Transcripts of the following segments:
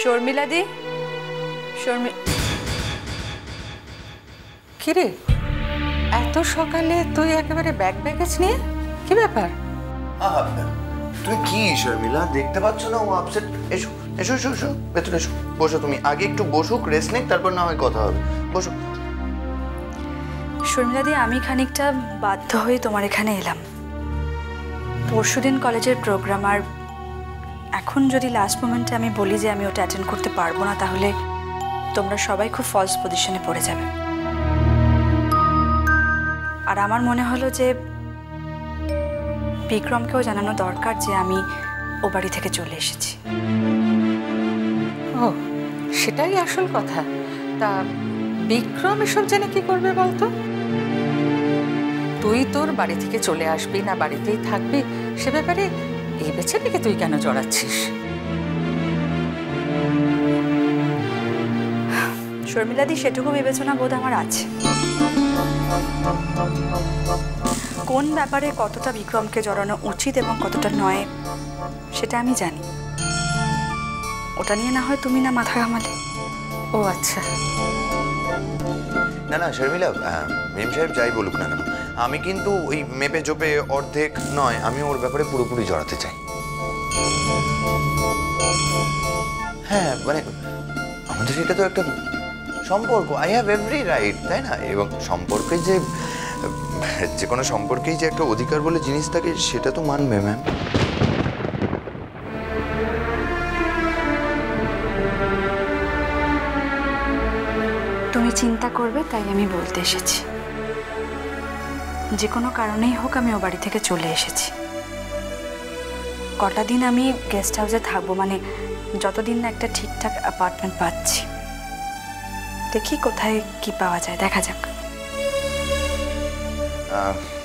শর্মিলা দি, কিরে এত সকালে তুই একেবারে ব্যাগ ব্যাগেজ নিয়ে, কি ব্যাপার? তুই কি শর্মিলা, দেখতে পাচ্ছ না ও আপসেট? এসো এসো এসো এসো, ভেতরে এসো, বসো। তুমি আগে একটু বসুক, রেস্ট নিক, তারপর না হয় কথা হবে। বসো। শর্মিলা দি, আমি খানিকটা বাধ্য হয়ে তোমার এখানে এলাম। পরশুদিন কলেজের প্রোগ্রাম, আর এখন যদি লাস্ট মোমেন্টে আমি বলি যে আমি ওটা অ্যাটেন্ড করতে পারবো না, তাহলে তোমরা সবাই খুব ফলস পজিশনে পড়ে যাবে। আর আমার মনে হলো যে বিক্রমকেও জানানো দরকার যে আমি ও বাড়ি থেকে চলে এসেছি। ও, সেটাই আসল কথা। তা বিক্রম এসব জেনে কি করবে বলতো? তুই তোর বাড়ি থেকে চলে আসবি না বাড়িতেই থাকবি, সে ব্যাপারে এই বেচারিকে তুই কেন জড়াচ্ছিস? শর্মিলা দি, সেটুকু বিবেচনা বোধ আমার আছে। কোন ব্যাপারে কতটা বিক্রমকে জড়ানো উচিত এবং কতটা নয় সেটা আমি জানি। ওটা নিয়ে না হয় তুমি না মাথা ঘামালে। ও আচ্ছা। না না শর্মিলা, মেম সাহেব যাই বলুক না কেন, আমি কিন্তু ওই মেপে চোপে অর্ধেক নয়, আমি ওর ব্যাপারে পুরোপুরি জড়াতে চাই। হ্যাঁ মানে আমাদের এটা তো একটা সম্পর্ক, আই হ্যাভ এভরি রাইট, তাই না? এবং সম্পর্কে যে কোনো সম্পর্কেই যে একটা অধিকার বলে জিনিস থাকে সেটা তো মানবে ম্যাম। তুমি চিন্তা করবে তাই আমি বলতে এসেছি। যে কোনো কারণেই হোক আমি ও বাড়ি থেকে চলে এসেছি। কটা দিন আমি গেস্ট হাউসে থাকবো, মানে যতদিন না একটা ঠিকঠাক অ্যাপার্টমেন্ট পাচ্ছি। দেখি কোথায় কি পাওয়া যায়, দেখা যাক।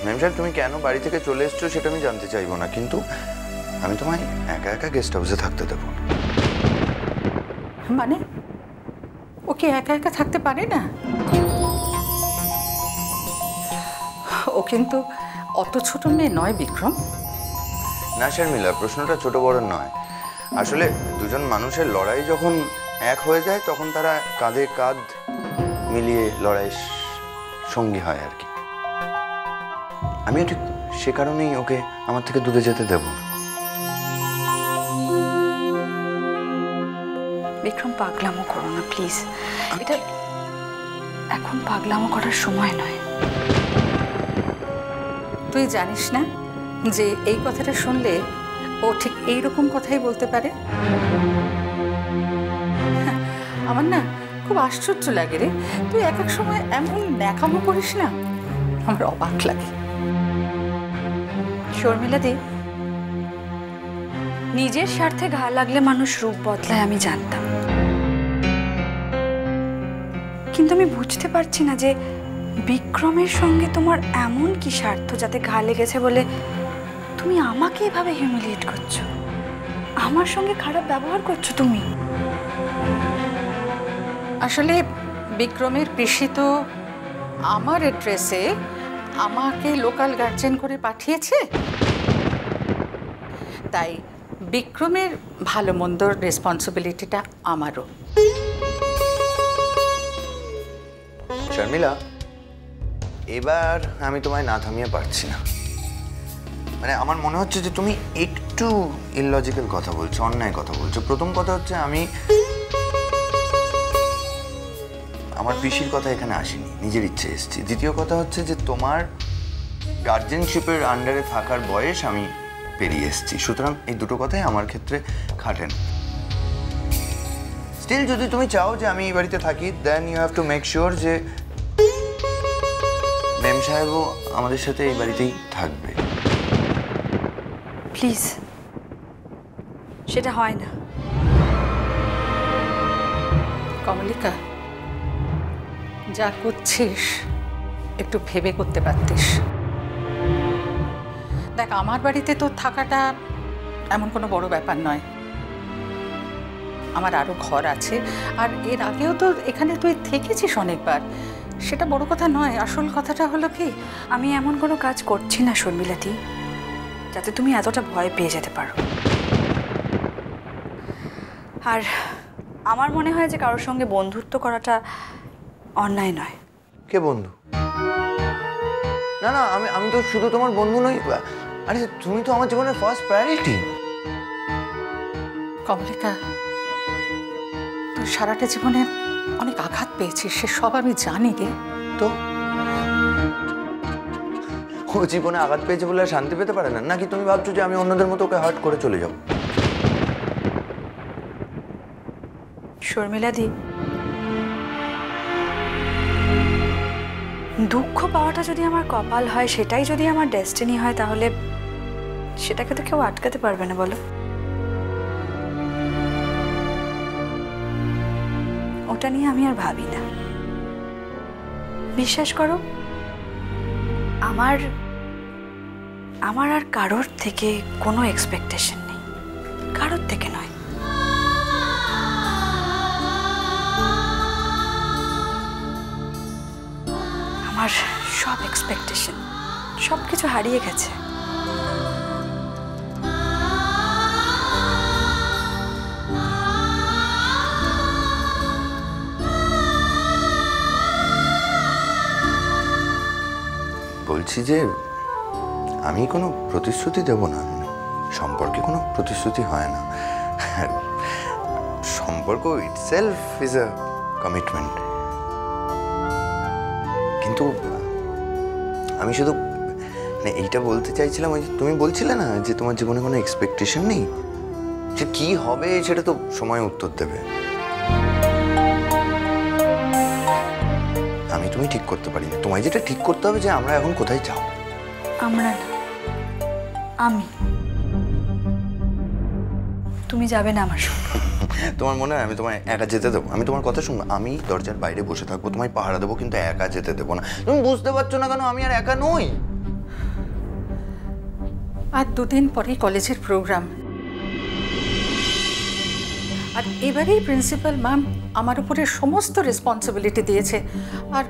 ম্যাম সাহেব, তুমি কেন বাড়ি থেকে চলে এসছো সেটা আমি জানতে চাইবো না, কিন্তু আমি তোমায় একা একা গেস্ট হাউসে থাকতে দেবো। মানে ও কি একা একা থাকতে পারে না? ও কিন্তু অত ছোট মেয়ে নয় বিক্রম। না শর্মিলা, প্রশ্নটা ছোট বড় নয়। আসলে দুজন মানুষের লড়াই যখন এক হয়ে যায় তখন তারা কাঁধে কাঁধ মিলিয়ে লড়াইয়ের সঙ্গী হয় আর কি। আমিও ঠিক সে কারণেই ওকে আমার থেকে দূরে যেতে দেব না। বিক্রম, পাগলামো করো না প্লিজ। এটা এখন পাগলামো করার সময় নয়। তুই জানিস না যে এই কথাটা শুনলে ও ঠিক এইরকম কথাই বলতে পারে? আমার না খুব আশ্চর্য লাগে রে, তুই এক এক সময় এমন ন্যাকামো করিস না, আমার অবাক লাগে। শর্মিলা দি, নিজের স্বার্থে ঘা লাগলে মানুষ রূপ বদলায় আমি জানতাম, কিন্তু আমি বুঝতে পারছি না যে বিক্রমের সঙ্গে তোমার এমন কি স্বার্থ যাতে ঘা লেগেছে বলে তুমি আমাকে এভাবে হিউমিলিয়েট করছো, আমার সঙ্গে খারাপ ব্যবহার করছো তুমি। আসলে বিক্রমের পিসি তো আমার অ্যাড্রেসে আমাকে লোকাল গার্জেন করে পাঠিয়েছে, তাই বিক্রমের ভালো মন্দর রেসপন্সিবিলিটিটা আমারও। শর্মিলা, এবার আমি তোমায় না থামিয়ে পারছি না। মানে আমার মনে হচ্ছে যে তুমি একটু ইললজিক্যাল কথা বলছো, অন্যায় কথা বলছো। প্রথম কথা হচ্ছে আমি আমার পিসির কথা এখানে আসিনি, নিজের ইচ্ছে এসেছি। দ্বিতীয় কথা হচ্ছে যে তোমার গার্জেনশিপের আন্ডারে থাকার বয়স আমি পেরিয়ে এসেছি, সুতরাং এই দুটো কথাই আমার ক্ষেত্রে খাটেন। স্টিল যদি তুমি চাও যে আমি এই বাড়িতে থাকি, then you have to make sure যে মেম সাহেবও আমাদের সাথে এই বাড়িতেই থাকবে। প্লিজ, সেটা হয় না। কমলিকা, যা করছিস একটু ভেবে করতে পারতিস। দেখ, আমার বাড়িতে তোর থাকাটা এমন কোনো বড় ব্যাপার নয়। আমার আরও ঘর আছে, আর এর আগেও তো এখানে তুই থেকেছিস অনেকবার, সেটা বড় কথা নয়। আসল কথাটা হলো কি, আমি এমন কোনো কাজ করছি না শর্মিলাদি যাতে তুমি এতটা ভয় পেয়ে যেতে পারো। আর আমার মনে হয় যে কারোর সঙ্গে বন্ধুত্ব করাটা অন্যায় নয়। কে বন্ধু? না না, আমি তো শুধু তোমার বন্ধু নই, আরে তুমি তো আমার জীবনের ফার্স্ট প্রায়োরিটি। কমলিকা, তুই সারাটা জীবনে অনেক আঘাত পেয়েছিস, সে সব আমি জানি রে। তো ও জীবনে আঘাত পেয়েছে বলে শান্তি পেতে পারে না নাকি? তুমি ভাবছো যে আমি অন্যদের মতো ওকে হার্ট করে চলে যাব? শর্মিলাদি, দুঃখ পাওয়াটা যদি আমার কপাল হয়, সেটাই যদি আমার ডেস্টিনি হয়, তাহলে সেটাকে তো কেউ আটকাতে পারবে না, বলো? ওটা নিয়ে আমি আর ভাবি না। বিশ্বাস করো, আমার আর কারোর থেকে কোনো এক্সপেকটেশন নেই, কারোর থেকে নয়। আমার সব এক্সপেকটেশন, সব কিছু হারিয়ে গেছে। বলছি যে আমি কোনো প্রতিশ্রুতি দেব না, সম্পর্কে কোনো প্রতিশ্রুতি হয় না। সম্পর্ক ইটসেলফ ইজ আ কমিটমেন্ট। কিন্তু আমি শুধু মানে এইটা বলতে চাইছিলাম, ওই যে তুমি বলছিলে না যে তোমার জীবনে কোনো এক্সপেকটেশন নেই, যে কি হবে সেটা তো সময় উত্তর দেবে। আমি তুমি ঠিক করতে পারি না, তোমায় যেটা ঠিক করতে হবে যে আমরা এখন কোথায় যাও। আমরা না, আমি। তুমি যাবে না আমার সঙ্গে? তোমার মনে হয় আমি তোমায় একা যেতে দেবো? আমি তোমার কথা শুনবো, আমি দরজার বাইরে বসে থাকবো, তোমায় পাহারা দেবো, কিন্তু একা যেতে দেবো না। তুমি বুঝতে পারছো না কেন আমি আর একা নই? আর 2 দিন পরে কলেজের প্রোগ্রাম, আর এবারেই প্রিন্সিপাল ম্যাম আমার উপরে সমস্ত রেসপন্সিবিলিটি দিয়েছে। আর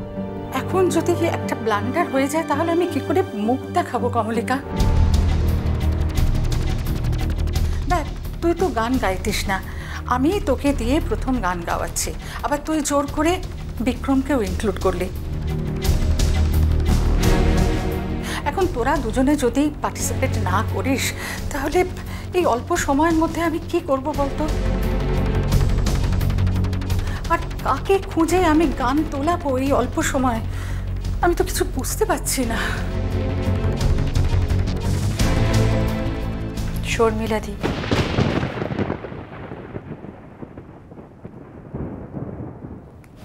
এখন যদি একটা ব্লান্ডার হয়ে যায় তাহলে আমি কি করে মুখ দেখাবো কমলিকা? দেখ, তুই তো গান গাইতিস না, আমি তোকে দিয়ে প্রথম গান গাওয়াচ্ছি, আবার তুই জোর করে বিক্রমকেও ইনক্লুড করলি। এখন তোরা দুজনে যদি পার্টিসিপেট না করিস তাহলে এই অল্প সময়ের মধ্যে আমি কি করব বলতো? আর কাকে খুঁজে আমি গান তোলাবো এই অল্প সময়? আমি তো কিছু বুঝতে পারছি না। শর্মিলাদি,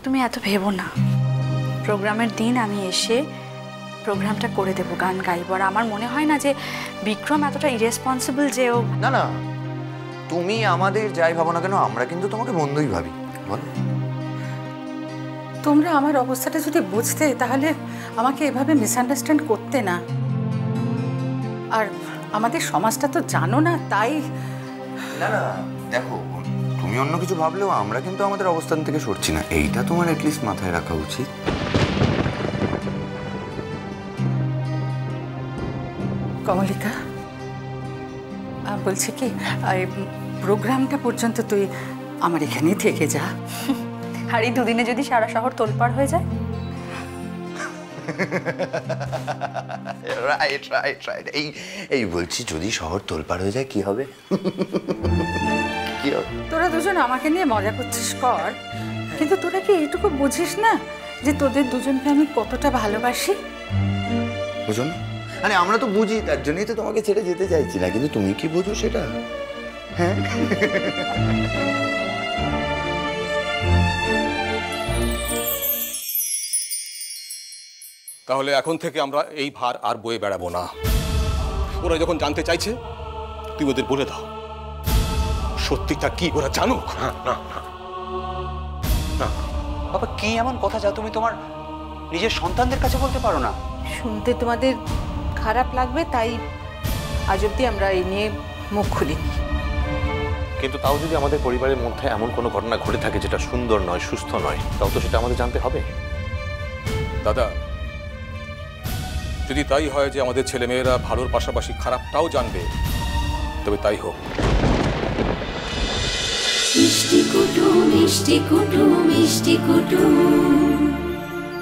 তুমি এত ভেবো না। প্রোগ্রামের দিন আমি এসে প্রোগ্রামটা করে দেবো, গান গাইবো। আর আমার মনে হয় না যে বিক্রম এতটা ইরেসপন্সিবল যে ও। না না, তুমি আমাদের যাই ভাবো না কেন, আমরা কিন্তু তোমাকে বন্ধুই ভাবি, বলো। তোমরা আমার অবস্থাটা যদি বুঝতে তাহলে আমাকে এভাবে মিসআন্ডারস্ট্যান্ড করতে না। আর আমাদের সমাজটা তো জানো না, তাই। না না, দেখো, তুমি অন্য কিছু ভাবলেও আমরা কিন্তু আমাদের অবস্থান থেকে সরছি না, এইটা তোমার অ্যাটলিস্ট মাথায় রাখা উচিত। কমলিকা, বলছি কি, প্রোগ্রামটা পর্যন্ত তুই আমার এখানেই থেকে যা। আর এই 2 দিনে যদি সারা শহর তোলপাড় হয়ে যায়? রাইট রাইট রাইট, এই বলছি, যদি শহর তোলপাড় হয়ে যায় কি হবে? কি হবে? তোরা দুজন আমাকে নিয়ে মজা করছিস কর, কিন্তু তোরা কি এইটুকু বুঝিস না যে তোদের দুজনকে আমি কতটা ভালোবাসি? বুঝো না? আরে আমরা তো বুঝি, তার জন্যই তো তোমাকে ছেড়ে যেতে চাইছি না, কিন্তু তুমি কি বোঝো সেটা? হ্যাঁ, তাহলে এখন থেকে আমরা এই ভার আর বয়ে বেড়াবো না। ওরা যখন জানতে চাইছে তুই ওদের বলে দাও সত্যিটা কি, ওরা জানুক। না বাবা, কি এমন কথা যা তুমি তোমার নিজের সন্তানদের কাছে বলতে পারো না? শুনতে তোমাদের খারাপ লাগবে, তাই আজ অব্দি আমরা এই নিয়ে মুখ খুলিনি। কিন্তু তাও যদি আমাদের পরিবারের মধ্যে এমন কোনো ঘটনা ঘটে থাকে যেটা সুন্দর নয়, সুস্থ নয়, তাও তো সেটা আমাদের জানতে হবে। দাদা, যদি তাই হয় যে আমাদের ছেলেমেয়েরা ভালোর পাশাপাশি খারাপটাও জানবে, তবে তাই হোক। মিষ্টি কুটুম মিষ্টি কুটুম মিষ্টি কুটুম।